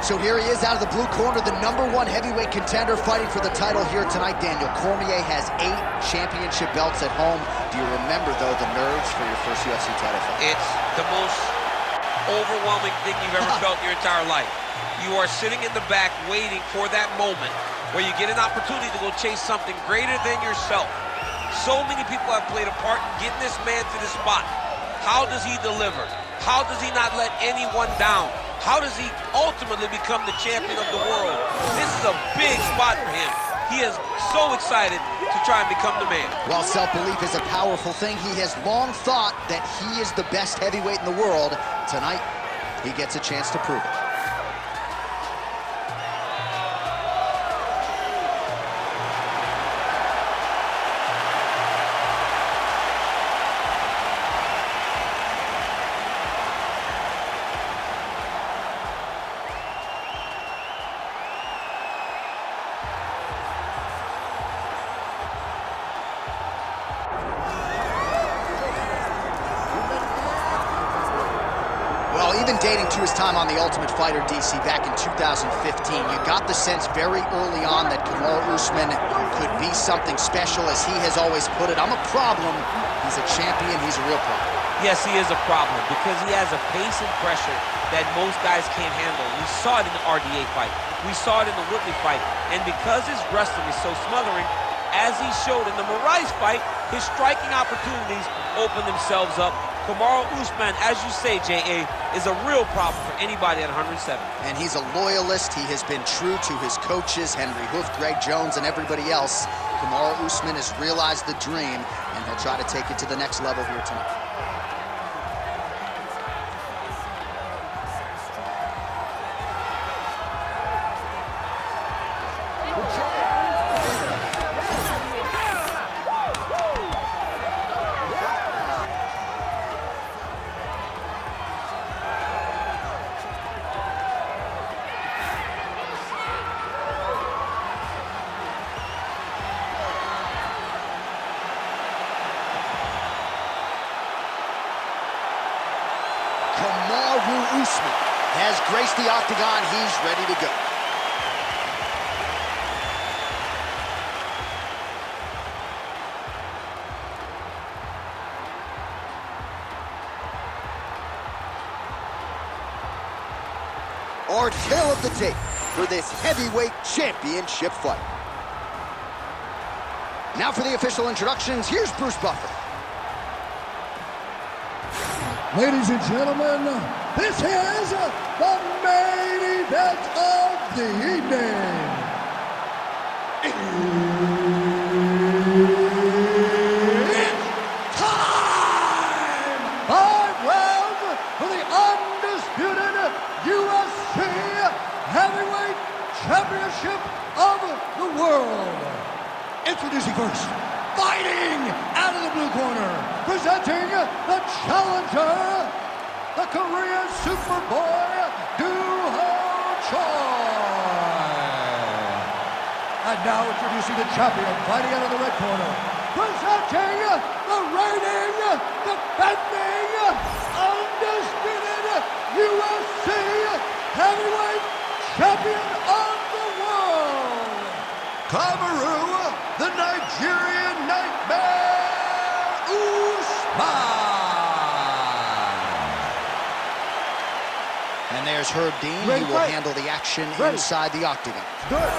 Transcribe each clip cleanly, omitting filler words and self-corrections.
right, so here he is out of the blue corner, the #1 heavyweight contender fighting for the title here tonight. Daniel Cormier has 8 championship belts at home. Do you remember, though, the nerves for your first UFC title fight? It's the most overwhelming thing you've ever felt in your entire life. You are sitting in the back waiting for that moment where you get an opportunity to go chase something greater than yourself. So many people have played a part in getting this man to this spot. How does he deliver? How does he not let anyone down? How does he ultimately become the champion of the world? This is a big spot for him. He is so excited to try and become the man. While self-belief is a powerful thing, he has long thought that he is the best heavyweight in the world. Tonight, he gets a chance to prove it. Even dating to his time on The Ultimate Fighter, DC, back in 2015, you got the sense very early on that Kamaru Usman could be something special. As he has always put it, I'm a problem. He's a champion. He's a real problem. Yes, he is a problem because he has a pace and pressure that most guys can't handle. We saw it in the RDA fight. We saw it in the Woodley fight. And because his wrestling is so smothering, as he showed in the Moraes fight, his striking opportunities open themselves up. Kamaru Usman, as you say, J.A., is a real problem for anybody at 107. And he's a loyalist. He has been true to his coaches, Henry Hooft, Greg Jones, and everybody else. Kamaru Usman has realized the dream, and he'll try to take it to the next level here tonight. Kamaru Usman has graced the octagon. He's ready to go. Our tale of the tape for this heavyweight championship fight. Now for the official introductions, here's Bruce Buffer. Ladies and gentlemen, this is the main event of the evening. It's time! 5 rounds for the undisputed UFC Heavyweight Championship of the world. Introducing first, fighting out of the blue corner, presenting the challenger, the Korean Superboy, And now introducing the champion, fighting out of the red corner, presenting the reigning, defending, undisputed UFC heavyweight champion of the world, Kamaru, the Nigerian Nightmare, Usman. And there's Herb Dean. He will handle the action inside the octagon. Good.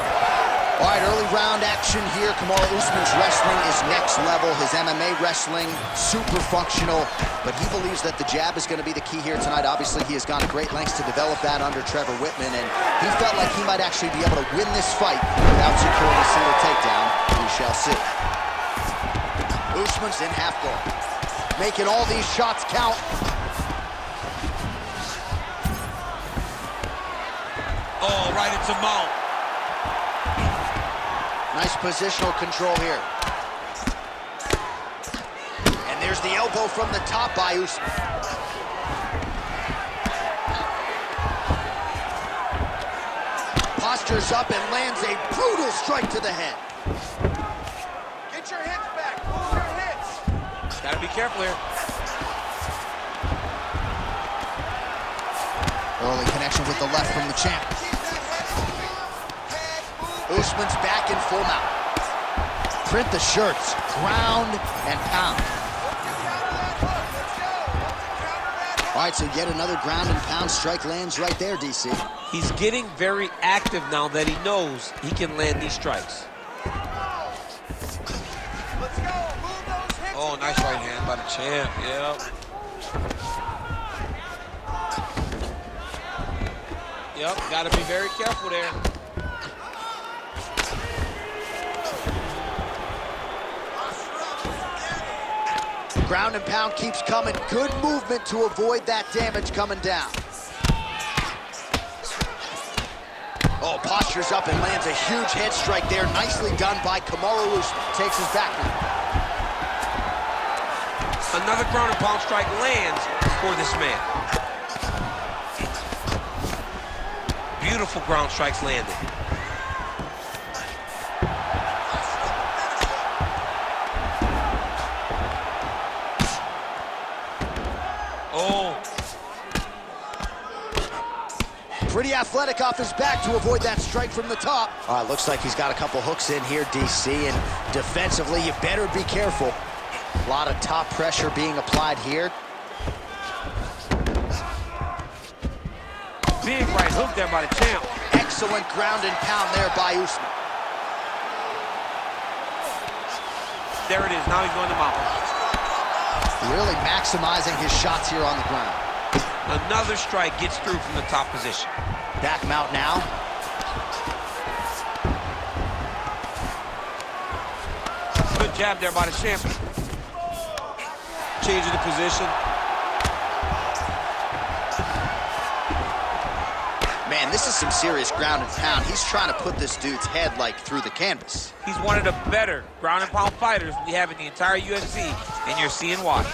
All right, early round action here. Kamaru Usman's wrestling is next level. His MMA wrestling, super functional, but he believes that the jab is going to be the key here tonight. Obviously, he has gone to great lengths to develop that under Trevor Whitman, and he felt like he might actually be able to win this fight without securing a single takedown. We shall see. Usman's in half guard, making all these shots count. Oh, right into mount. Nice positional control here. And there's the elbow from the top by Usman. Postures up and lands a brutal strike to the head. Get your hips back, move your hips. Gotta be careful here. Early connection with the left from the champ. Usman's back in full mount. Print the shirts, ground and pound. All right, so yet another ground and pound strike lands right there, DC. He's getting very active now that he knows he can land these strikes. Oh, nice right hand by the champ, yeah. Yep, gotta be very careful there. Ground and pound keeps coming. Good movement to avoid that damage coming down. Oh, postures up and lands a huge head strike there. Nicely done by Kamaru Usman. Takes his back now. Another ground and pound strike lands for this man. Beautiful ground strikes landed. Oh. Pretty athletic off his back to avoid that strike from the top. All right, looks like he's got a couple hooks in here, DC, and defensively, you better be careful. A lot of top pressure being applied here. Big right hook there by the champ. Excellent ground and pound there by Usman. There it is, now he's going to mount. Really maximizing his shots here on the ground. Another strike gets through from the top position. Back mount now. Good jab there by the champion. Changing the position. Man, this is some serious ground and pound. He's trying to put this dude's head like through the canvas. He's one of the better ground and pound fighters we have in the entire UFC, and you're seeing why.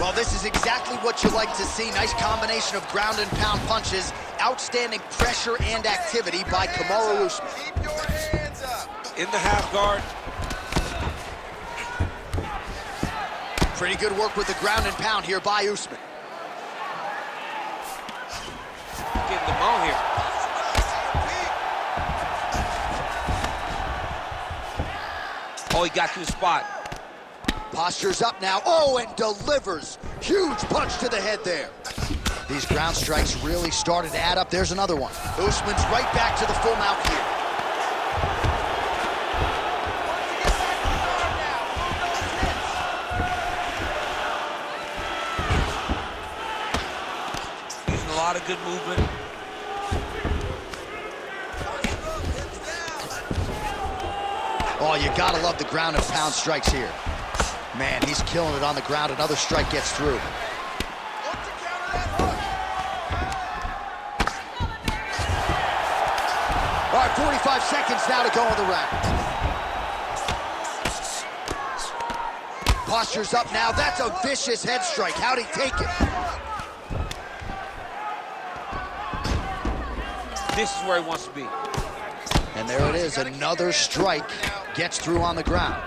Well, this is exactly what you like to see. Nice combination of ground and pound punches. Outstanding pressure and activity by Kamaru Usman. Keep your hands up. In the half guard. Pretty good work with the ground and pound here by Usman. Getting the mount here. Oh, he got to the spot. Postures up now. Oh, and delivers. Huge punch to the head there. These ground strikes really started to add up. There's another one. Usman's right back to the full mount here. Using a lot of good movement. Oh, you gotta love the ground and pound strikes here. Man, he's killing it on the ground. Another strike gets through. All right, 45 seconds now to go in the round. Postures up now. That's a vicious head strike. How'd he take it? This is where he wants to be. And there it is. Another strike gets through on the ground.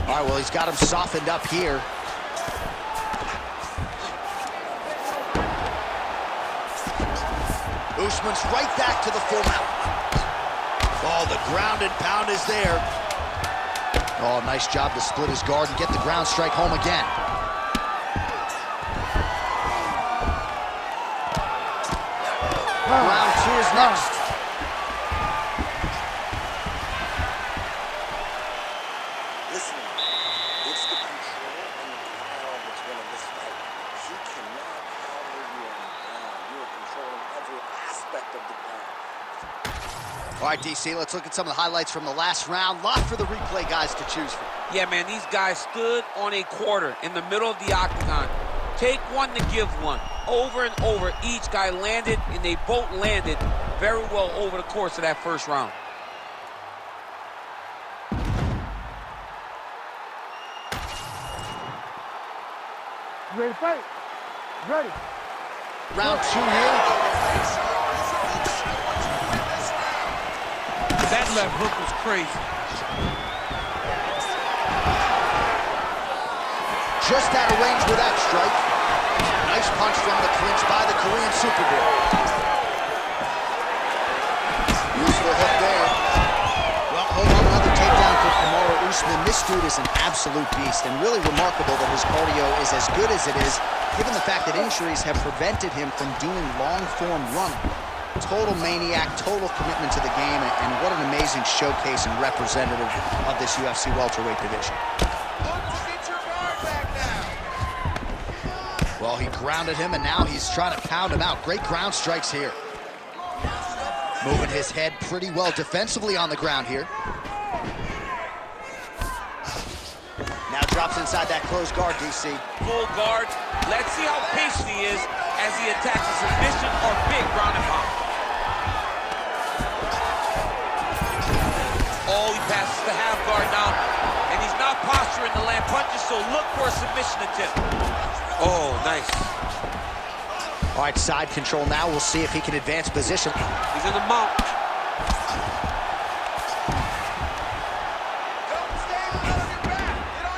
All right, well, he's got him softened up here. Usman's right back to the full mount. Oh, the ground and pound is there. Oh, nice job to split his guard and get the ground strike home again. Round two is next. Listen, it's the control and the power that's winning this fight. He cannot power you on the ground. You are controlling every aspect of the ground. All right, DC, let's look at some of the highlights from the last round. Lot for the replay guys to choose from. Yeah, man, these guys stood on a quarter in the middle of the octagon. Take one to give one. Over and over, each guy landed, and they both landed very well over the course of that first round. You ready to fight? Ready. Round two here. That left hook was crazy. Just out of range with that strike. Nice punch from the clinch by the Korean Superboy. Usman, this dude is an absolute beast, and really remarkable that his cardio is as good as it is, given the fact that injuries have prevented him from doing long-form running. Total maniac, total commitment to the game, and what an amazing showcase and representative of this UFC welterweight division. Well, he grounded him, and now he's trying to pound him out. Great ground strikes here. Moving his head pretty well defensively on the ground here. Now drops inside that closed guard, DC. Full guard. Let's see how patient he is as he attacks a submission or big ground and pound. Oh, he passes the half guard now, and he's not posturing to land punches, so look for a submission attempt. Oh, nice. All right, side control now. We'll see if he can advance position. He's in the mount.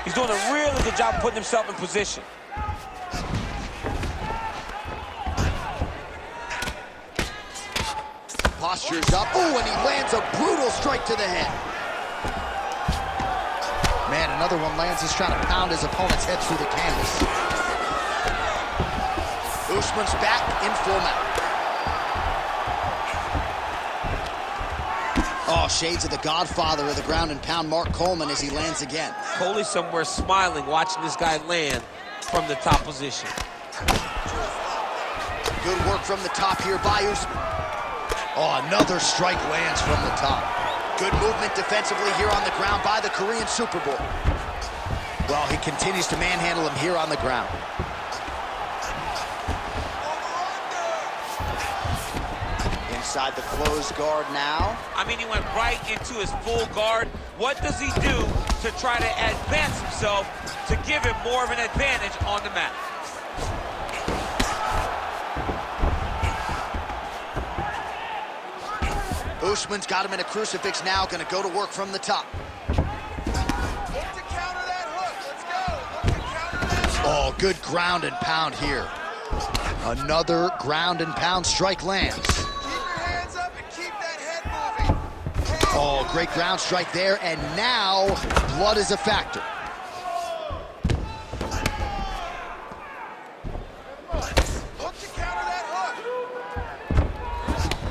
He's doing a really good job of putting himself in position. Posture's up. Oh, and he lands a brutal strike to the head. Man, another one lands. He's trying to pound his opponent's head through the canvas. Usman's back in full mount. Oh, shades of the godfather of the ground and pound, Mark Coleman, as he lands again. Coley's somewhere smiling, watching this guy land from the top position. Good work from the top here by Usman. Oh, another strike lands from the top. Good movement defensively here on the ground by the Korean Superboy. Well, he continues to manhandle him here on the ground. Inside the closed guard now. I mean, he went right into his full guard. What does he do to try to advance himself to give him more of an advantage on the mat? Usman's got him in a crucifix now, gonna go to work from the top. Oh, good ground and pound here. Another ground and pound strike lands. Oh, great ground strike there, and now blood is a factor.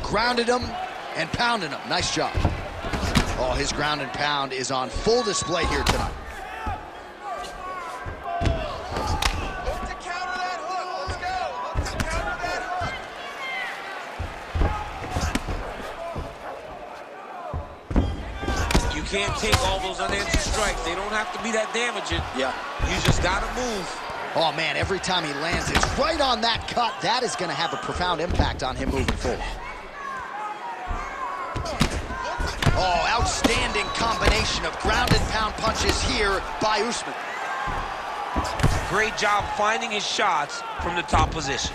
Grounded him and pounded him. Nice job. Oh, his ground and pound is on full display here tonight. You can't take all those unanswered strikes. They don't have to be that damaging. Yeah. You just gotta move. Oh, man, every time he lands, it's right on that cut. That is going to have a profound impact on him moving forward. Oh, outstanding combination of ground and pound punches here by Usman. Great job finding his shots from the top position.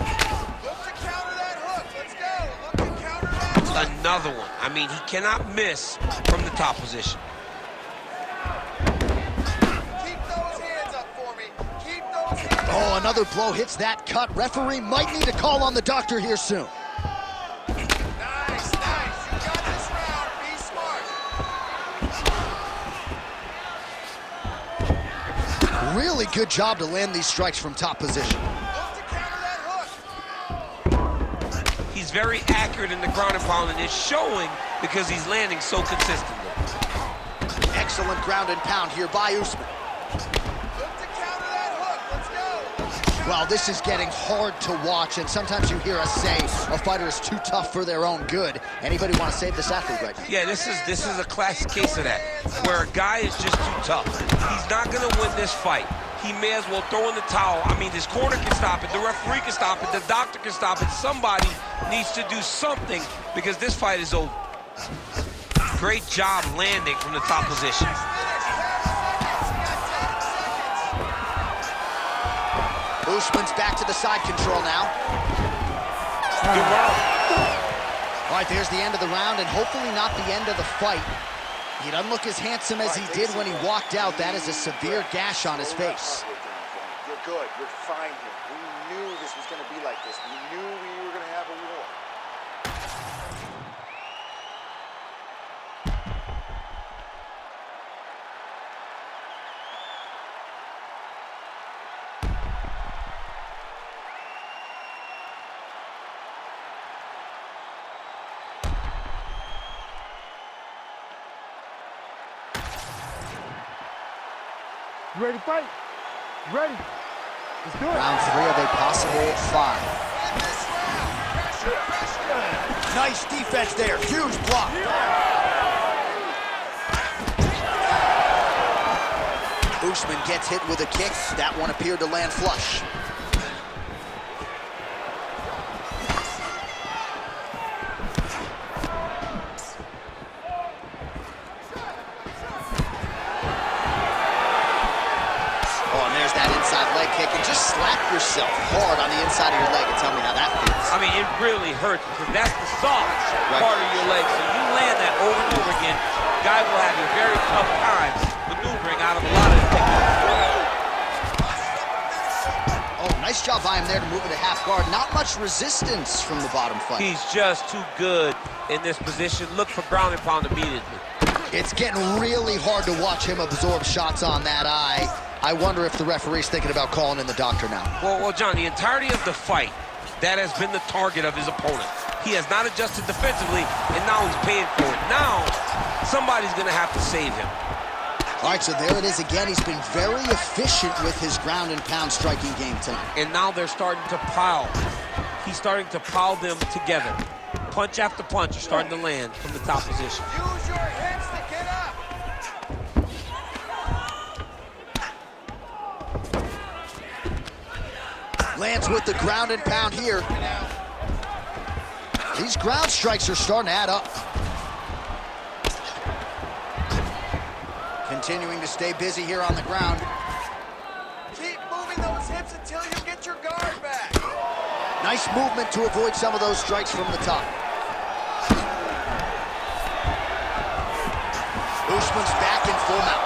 Another one. I mean, he cannot miss from the top position. Oh, another blow hits that cut. Referee might need to call on the doctor here soon. Nice, nice. You got this round. Be smart. Really good job to land these strikes from top position. Look to counter that hook. He's very accurate in the ground and pound, and it's showing because he's landing so consistently. Excellent ground and pound here by Usman. Look to counter that hook. Let's go. Well, this is getting hard to watch, and sometimes you hear us say a fighter is too tough for their own good. Anybody want to save this athlete right now? Yeah, this is a classic case of that, where a guy is just too tough. He's not going to win this fight. He may as well throw in the towel. I mean, his corner can stop it, the referee can stop it, the doctor can stop it. Somebody needs to do something because this fight is over. Great job landing from the top position. Usman's back to the side control now. Good round. All right, there's the end of the round, and hopefully not the end of the fight. He doesn't look as handsome as he did when he walked out. That is a severe gash on his face. You're good. You're fine here. We knew this was going to be like this. We knew we were going to have a war. You ready to fight? You ready? Let's do it. Round 3 of a possible 5. Nice defense there. Huge block. Usman gets hit with a kick. That one appeared to land flush. And just slap yourself hard on the inside of your leg and tell me how that feels. I mean, it really hurts because that's the soft part of your leg. So you land that over and over again, guy will have a very tough time maneuvering out of a lot of the techniques. Oh, nice job by him there to move into half guard. Not much resistance from the bottom fight. He's just too good in this position. Look for ground and pound immediately. It's getting really hard to watch him absorb shots on that eye. I wonder if the referee's thinking about calling in the doctor now. Well, John, the entirety of the fight, that has been the target of his opponent. He has not adjusted defensively, and now he's paying for it. Now, somebody's going to have to save him. All right, so there it is again. He's been very efficient with his ground and pound striking game tonight. And now they're starting to pile. He's starting to pile them together. Punch after punch are starting to land from the top position. Use your hips to get up. Lands with the ground and pound here. These ground strikes are starting to add up. Continuing to stay busy here on the ground. Keep moving those hips until you get your guard back. Nice movement to avoid some of those strikes from the top. Usman's back in full mount.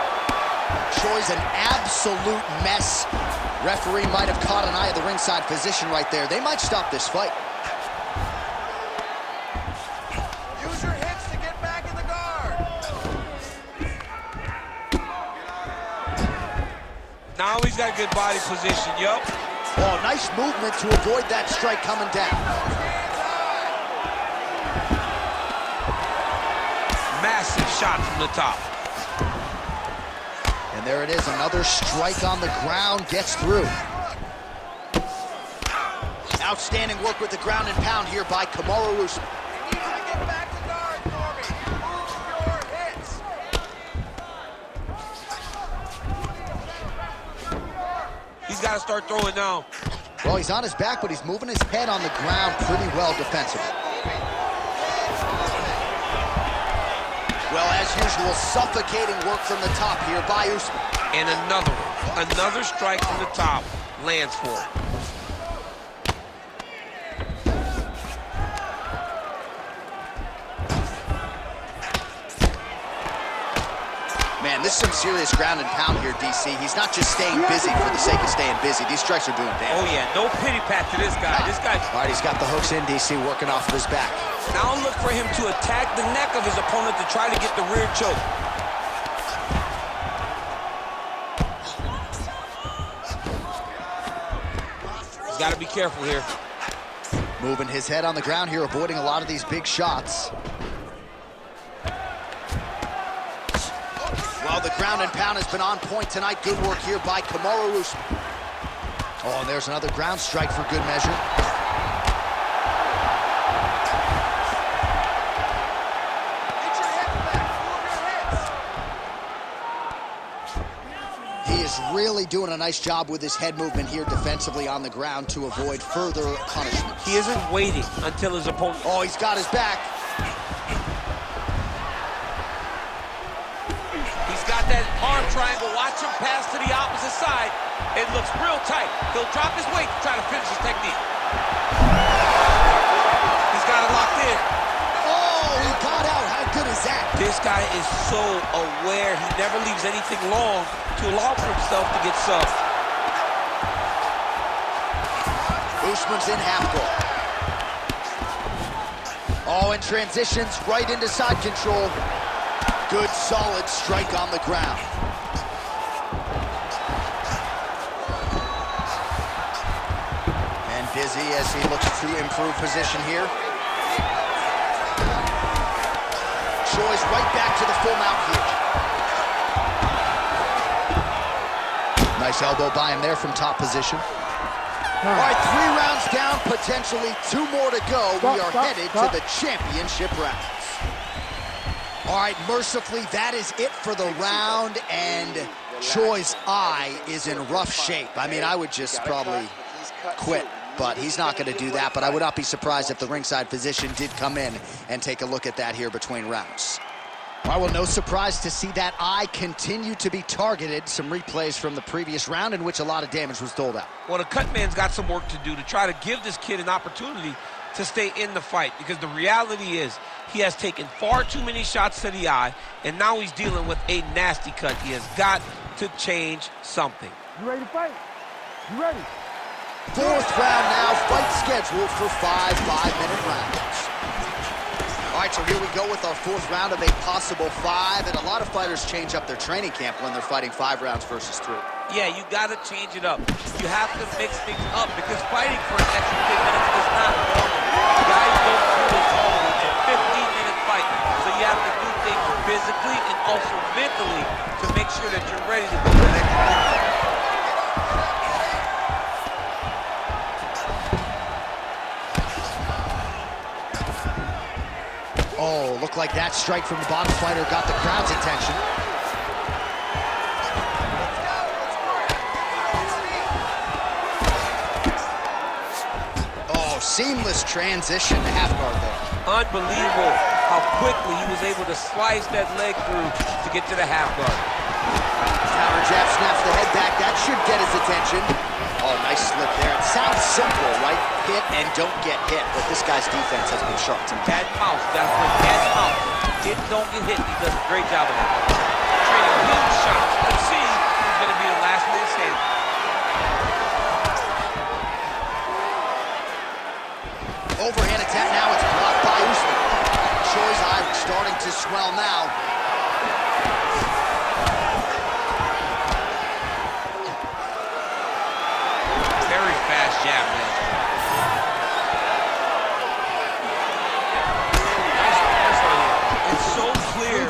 Choi's an absolute mess. Referee might have caught an eye of the ringside physician right there. They might stop this fight. Use your hips to get back in the guard. Now he's got a good body position, yup. Oh, nice movement to avoid that strike coming down. Massive shot from the top. And there it is, another strike on the ground, gets through. Outstanding work with the ground and pound here by Kamaru Usman. You need to get back to guard for me. Move your hips. He's got to start throwing now. Well, he's on his back, but he's moving his head on the ground pretty well defensively. Well, as usual, suffocating work from the top here by Usman. And another one. Another strike from the top lands for him. Man, this is some serious ground and pound here, DC. He's not just staying busy for the sake of staying busy. These strikes are doing damage. Oh, yeah. No pity pat to this guy. This guy... All right, he's got the hooks in, DC, working off of his back. Now look for him to attack the neck of his opponent to try to get the rear choke. He's got to be careful here. Moving his head on the ground here, avoiding a lot of these big shots. Well, the ground and pound has been on point tonight. Good work here by Kamaru Usman. Oh, and there's another ground strike for good measure. Get your hips back. Move your hips. He is really doing a nice job with his head movement here defensively on the ground to avoid further punishment. He isn't waiting until his opponent... Oh, he's got his back. That arm triangle, watch him pass to the opposite side. It looks real tight. He'll drop his weight to try to finish his technique. He's got it locked in. Oh, he got out. How good is that? This guy is so aware. He never leaves anything long to allow for himself to get subbed. Usman's in half guard. Oh, and transitions right into side control. Good, solid strike on the ground. And busy as he looks to improve position here. Choi's right back to the full mount here. Nice elbow by him there from top position. All right, 3 rounds down, potentially 2 more to go. We are headed to the championship rounds. All right, mercifully, that is it for the round, and Choi's eye is in rough shape. I mean, I would just probably quit, but he's not going to do that. But I would not be surprised if the ringside physician did come in and take a look at that here between rounds. Well, no surprise to see that eye continue to be targeted. Some replays from the previous round in which a lot of damage was doled out. Well, the cut man's got some work to do to try to give this kid an opportunity to stay in the fight, because the reality is he has taken far too many shots to the eye, and now he's dealing with a nasty cut. He has got to change something. You ready to fight? You ready? 4th round now, fight scheduled for 5 5-minute rounds. All right, so here we go with our 4th round of a possible 5, and a lot of fighters change up their training camp when they're fighting 5 rounds versus 3. Yeah, you got to change it up. You have to mix things up, because fighting for an extra 10 minutes is not normal. Guys don't do this always. It's a 15-minute fight, so you have to do things physically and also mentally to make sure that you're ready to go to the next round. Oh, looked like that strike from the bottom fighter got the crowd's attention. Oh, seamless transition to half guard there. Unbelievable how quickly he was able to slice that leg through to get to the half guard. Counter jab snaps the head back. That should get his attention. Oh, nice slip there. It sounds simple, right? Hit and don't get hit, but this guy's defense has been sharp tonight. Cat and mouse. Got to play cat and mouse. Hit, don't get hit. He does a great job of that. Trading huge shots. Let's see who's going to be the last man standing. Overhand attempt now. It's blocked by Usman. Choi's eye starting to swell now. Very fast jab, man. It's so clear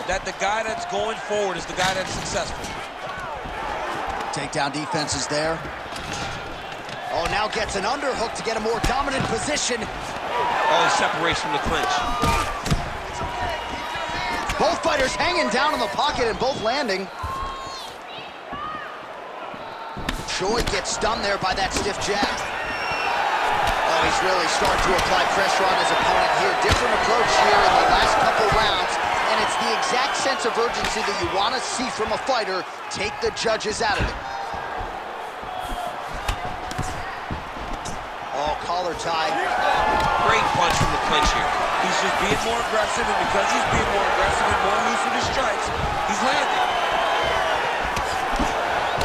that the guy that's going forward is the guy that's successful. Takedown defense is there. Oh, now gets an underhook to get a more dominant position. Oh, he separates from the clinch. Both fighters hanging down in the pocket and both landing. Choi gets stunned there by that stiff jab. Oh, he's really starting to apply pressure on his opponent here. Different approach here in the last couple rounds, and it's the exact sense of urgency that you want to see from a fighter. Take the judges out of it. Oh, collar tie. Great punch from the clinch here. He's just being more aggressive, and because he's being more aggressive and more loose with his strikes, he's landing.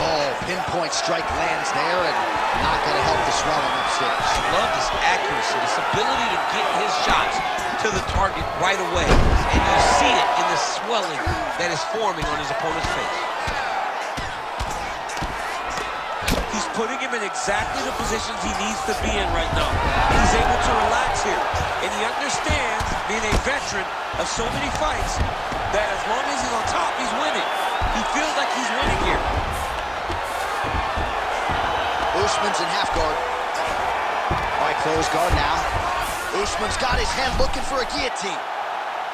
Oh, pinpoint strike lands there, and not going to help the swelling upstairs. I love this accuracy, this ability to get his shots to the target right away. And you see it in the swelling that is forming on his opponent's face. He's putting him in exactly the positions he needs to be in right now. He's able to relax here. And he understands, being a veteran of so many fights, that as long as he's on top, he's winning. He feels like he's winning here. Usman's in half guard. All right, close guard now. Usman's got his head looking for a guillotine.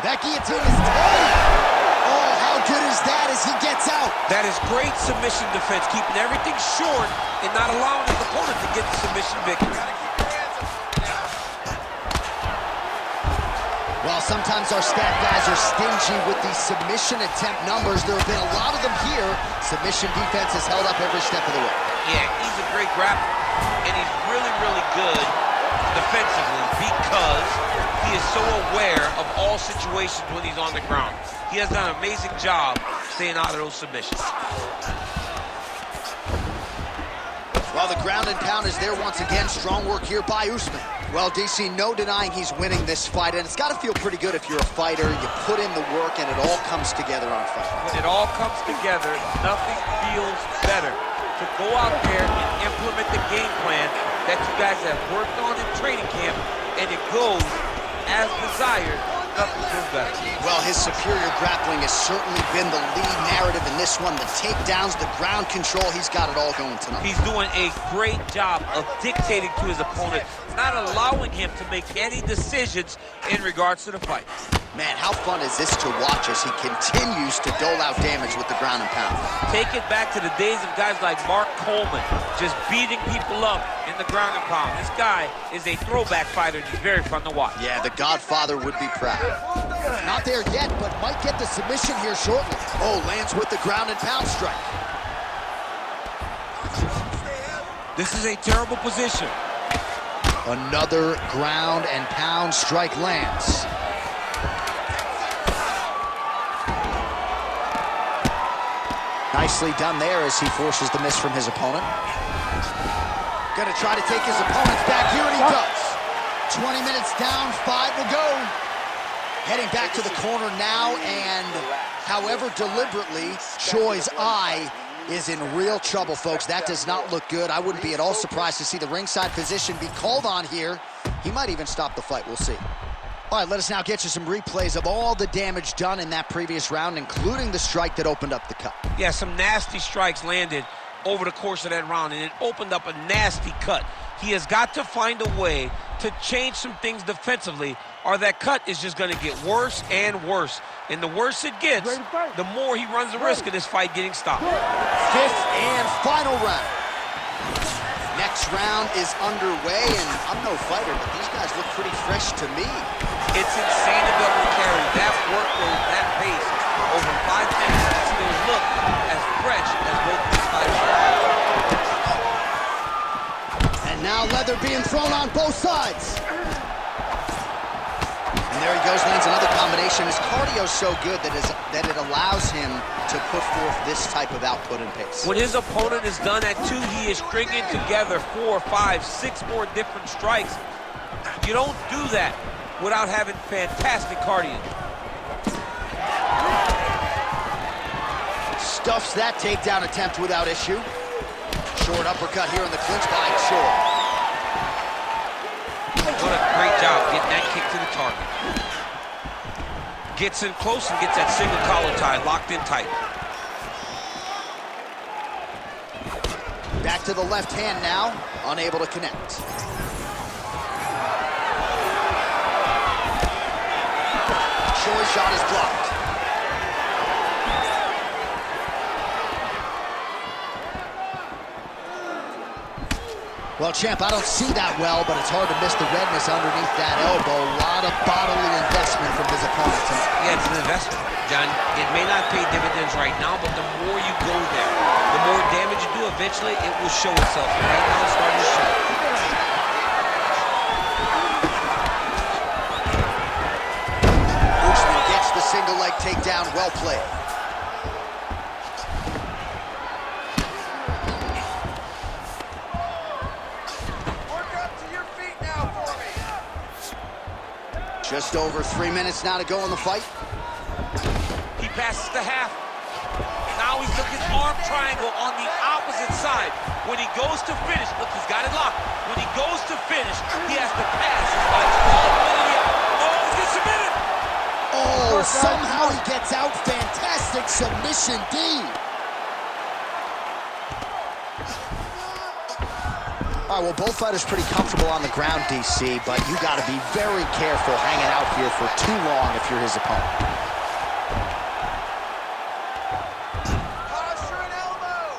That guillotine is tight. Oh, how good is that as he gets out? That is great submission defense, keeping everything short and not allowing his opponent to get the submission victory. While sometimes our stat guys are stingy with these submission attempt numbers, there have been a lot of them here. Submission defense has held up every step of the way. Yeah, he's a great grappler, and he's really, really good defensively because he is so aware of all situations when he's on the ground. He has done an amazing job staying out of those submissions. Well, the ground and pound is there once again. Strong work here by Usman. Well, DC, no denying he's winning this fight, and it's got to feel pretty good if you're a fighter. You put in the work, and it all comes together on fight. When it all comes together, nothing feels better to go out there and implement the game plan that you guys have worked on in training camp, and it goes as desired. Nothing feels better. Well, his superior grappling has certainly been the lead narrative in this one. The takedowns, the ground control, he's got it all going tonight. He's doing a great job of dictating to his opponent, not allowing him to make any decisions in regards to the fight. Man, how fun is this to watch as he continues to dole out damage with the ground and pound? Take it back to the days of guys like Mark Coleman, just beating people up in the ground and pound. This guy is a throwback fighter, just very fun to watch. Yeah, the Godfather would be proud. Not there yet, but might get the submission here shortly. Oh, lands with the ground and pound strike. This is a terrible position. Another ground and pound strike lands. Nicely done there as he forces the miss from his opponent. Gonna try to take his opponents back here, and he does. 20 minutes down, 5 to go. Heading back to the corner now, and however deliberately, Choi's eye is in real trouble, folks. That does not look good. I wouldn't be at all surprised to see the ringside physician be called on here. He might even stop the fight. We'll see. All right, let us now get you some replays of all the damage done in that previous round, including the strike that opened up the cut. Yeah, some nasty strikes landed over the course of that round, and it opened up a nasty cut. He has got to find a way to change some things defensively, or that cut is just going to get worse and worse. And the worse it gets, the more he runs the risk of this fight getting stopped. Fifth and final round. Next round is underway, and I'm no fighter, but these guys look pretty fresh to me. It's insane to be able to carry that workload, that pace, over 5 minutes and still look as fresh as both these fighters are. And now leather being thrown on both sides. And there he goes, lands another combination. His cardio's so good that it allows him to put forth this type of output and pace. When his opponent is done at 2, he is stringing together 4, 5, 6 more different strikes. You don't do that without having fantastic cardio. Stuffs that takedown attempt without issue. Short uppercut here in the clinch by Choi. What a great job getting that kick to the target. Gets in close and gets that single collar tie locked in tight. Back to the left hand now, unable to connect. Choi's shot is blocked. Well, champ, I don't see that well, but it's hard to miss the redness underneath that elbow. A lot of bodily investment from his opponent tonight. Yeah, it's an investment, John. It may not pay dividends right now, but the more you go there, the more damage you do, eventually it will show itself. And right now it's starting to show. Usman gets the single leg takedown, well played. Just over 3 minutes now to go in the fight. He passes the half. Now he took his arm triangle on the opposite side. When he goes to finish, look, he's got it locked. When he goes to finish, he has to pass his legs all the way to the end. Oh, he's getting submitted. Oh, somehow he gets out. Fantastic submission D. All right, well, both fighters pretty comfortable on the ground, DC, but you got to be very careful hanging out here for too long if you're his opponent. Posture and elbow.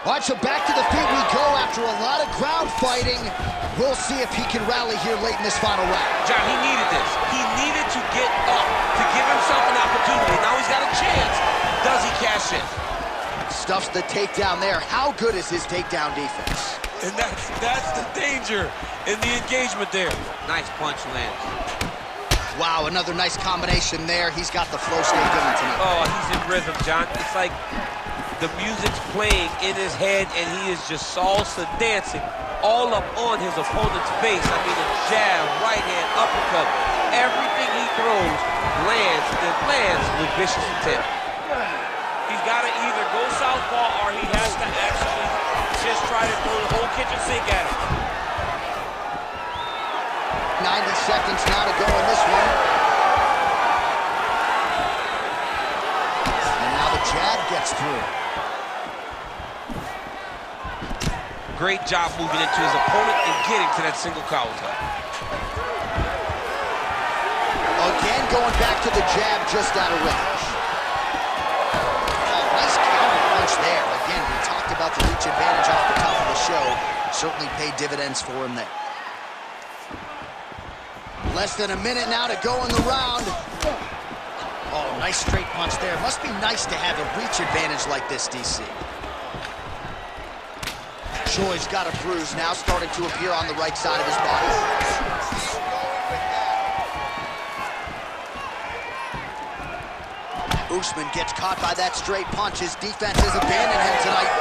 All right, so back to the feet we go after a lot of ground fighting. We'll see if he can rally here late in this final round. John, he needed this. He needed to get up to give himself an opportunity. Now he's got a chance. Does he cash in? Stuffs the takedown there. How good is his takedown defense? And that's the danger in the engagement there. Nice punch lands. Wow, another nice combination there. He's got the flow state going tonight. Oh, he's in rhythm, John. It's like the music's playing in his head, and he is just salsa dancing all up on his opponent's face. I mean, a jab, right hand, uppercut. Everything he throws lands, and lands with vicious intent. He's got to either go southpaw or he has to actually just try to throw the whole kitchen sink at him. 90 seconds now to go in this one. And now the jab gets through. Great job moving into his opponent and getting to that single counter. Again, going back to the jab just out of range. Oh, nice counter punch there. Again, we talked about the reach advantage off the top of the show. Certainly paid dividends for him there. Less than a minute now to go in the round. Oh, nice straight punch there. Must be nice to have a reach advantage like this, DC. Choi's got a bruise now, starting to appear on the right side of his body. Usman gets caught by that straight punch. His defense has abandoned him tonight.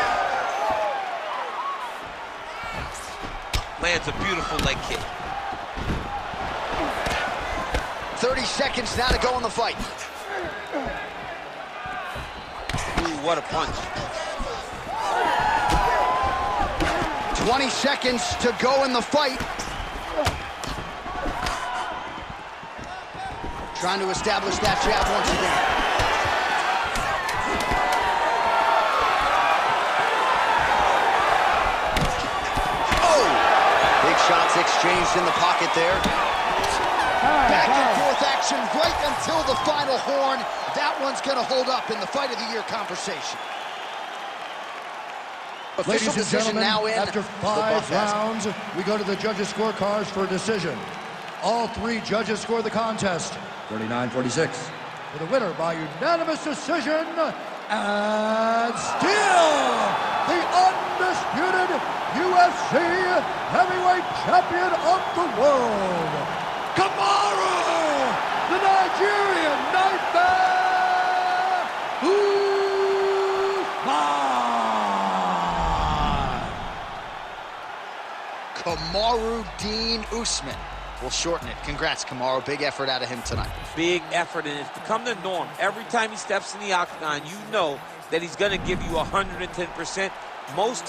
Lands a beautiful leg kick. 30 seconds now to go in the fight. Ooh, what a punch. 20 seconds to go in the fight. Trying to establish that jab once again. Oh! Big shots exchanged in the pocket there. Back and forth action right until the final horn. That one's going to hold up in the Fight of the Year conversation. Ladies Official and decision gentlemen, now in. after 5 rounds, we go to the judges' scorecards for a decision. All 3 judges score the contest 39-46. For the winner by unanimous decision, and still the undisputed UFC heavyweight champion of the world, Kamaru, the Nigerian Nightmare, Kamaru Dean Usman. We'll shorten it. Congrats, Kamaru. Big effort out of him tonight. Big effort, and it's become the norm. Every time he steps in the octagon, you know that he's going to give you 110%. Most